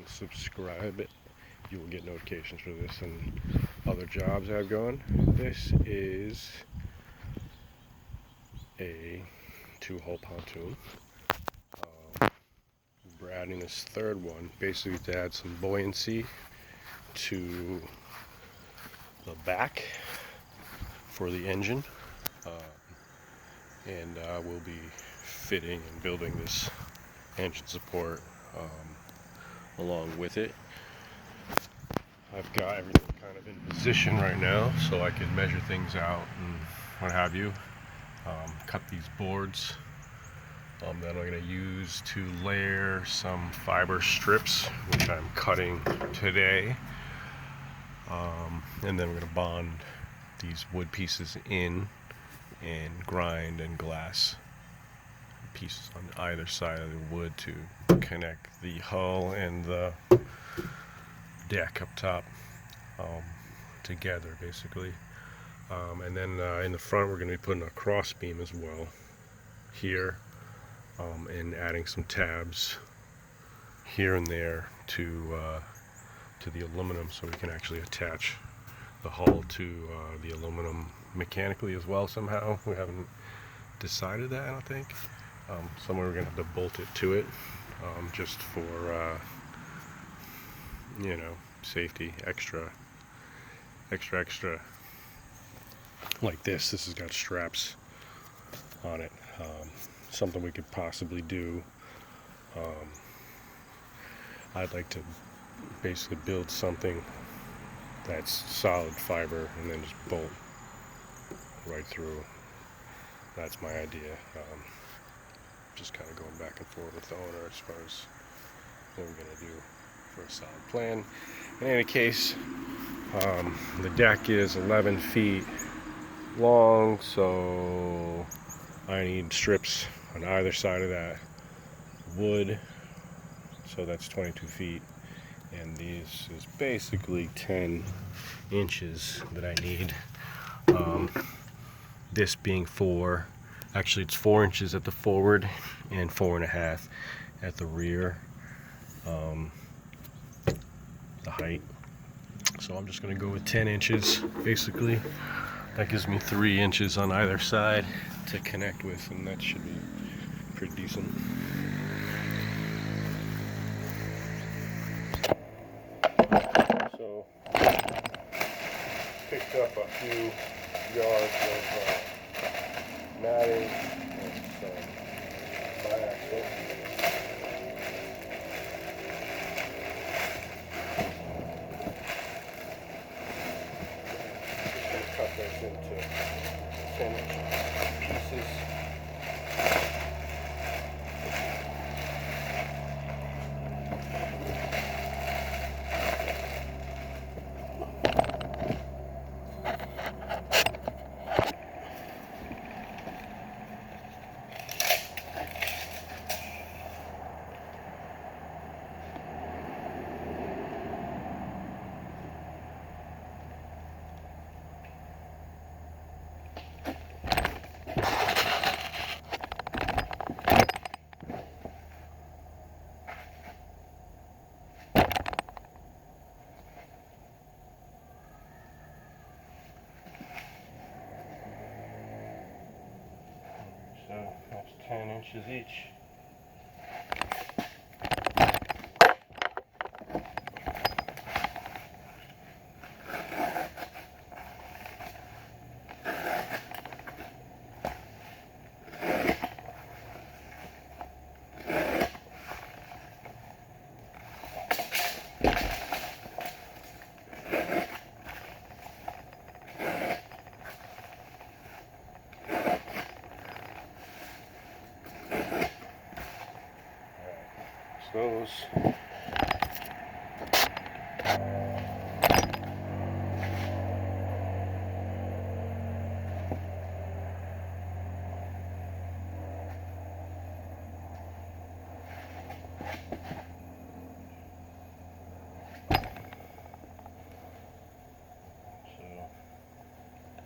and subscribe. You will get notifications for this and other jobs I've gone. This is a 2-hole pontoon. We're adding this third one basically to add some buoyancy to the back for the engine, and we'll be fitting and building this engine support along with it. I've got everything kind of in position right now so I can measure things out and what have you. Cut these boards that I'm going to use to layer some fiber strips, which I'm cutting today. And then we're going to bond these wood pieces in and grind and glass pieces on either side of the wood to connect the hull and the deck up top together, basically. And then in the front we're going to be putting a cross beam as well here, and adding some tabs here and there to the aluminum, so we can actually attach the hull to the aluminum mechanically as well somehow. We haven't decided that, I don't think. Somewhere we're going to have to bolt it to it, just for safety, extra. Like this has got straps on it. Something we could possibly do. I'd like to basically build something that's solid fiber and then just bolt right through. That's my idea. Just kind of going back and forth with the owner as far as what we're going to do for a solid plan. In any case, the deck is 11 feet long, so I need strips on either side of that wood, so that's 22 feet, and this is basically 10 inches that I need. This being actually it's 4 inches at the forward and 4.5 at the rear, the height. So I'm just going to go with 10 inches basically. That gives me 3 inches on either side to connect with, and that should be pretty decent. So picked up a few yards of matting and some biaxial. Cut this into 10-inch pieces. So that's 10 inches each. Those.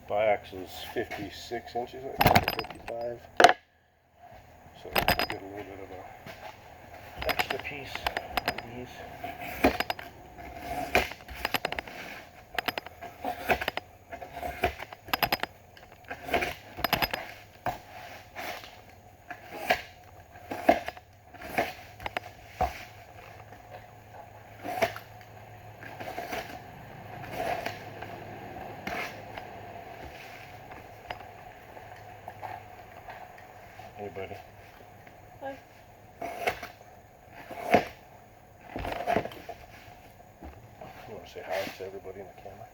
Biaxial is 56 inches, I think, 55. So we'll get a little bit of a extra piece of these. everybody. Hi. You want to say hi to everybody in the camera?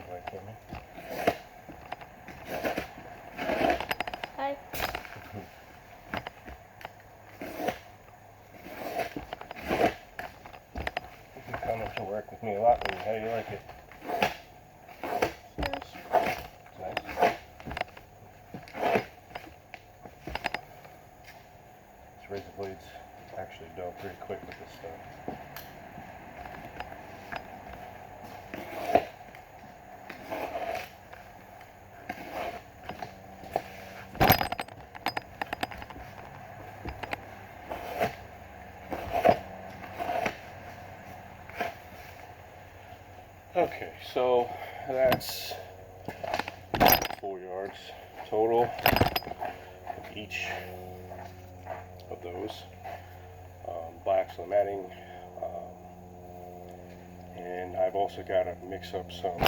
Right, Kimmy? Hi. You come to work with me a lot, and how do you like it? Nice. Nice. These razor blades actually dull pretty quick with this stuff. Okay, so that's 4 yards total of each of those. Black for the matting, and I've also got to mix up some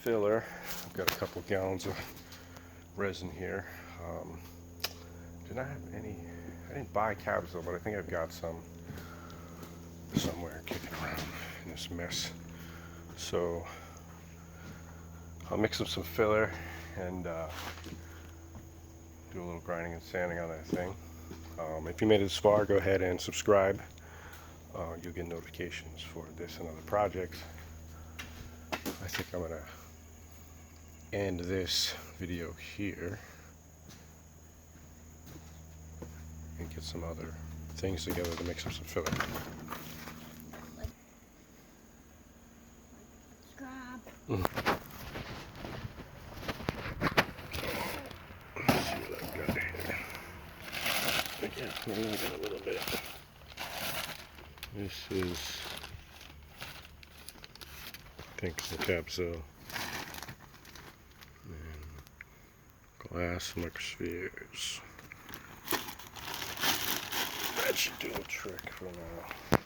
filler. I've got a couple gallons of resin here. Did I have any? I didn't buy capsule, but I think I've got some somewhere kicking around in this mess. So I'll mix up some filler and do a little grinding and sanding on that thing. If you made it this far, go ahead and subscribe. You'll get notifications for this and other projects. I think I'm gonna end this video here and get some other things together to mix up some filler. Let's see what I've got here. Yeah, maybe I got a little bit. This is, I think, the capsule. And glass microspheres. That should do the trick for now.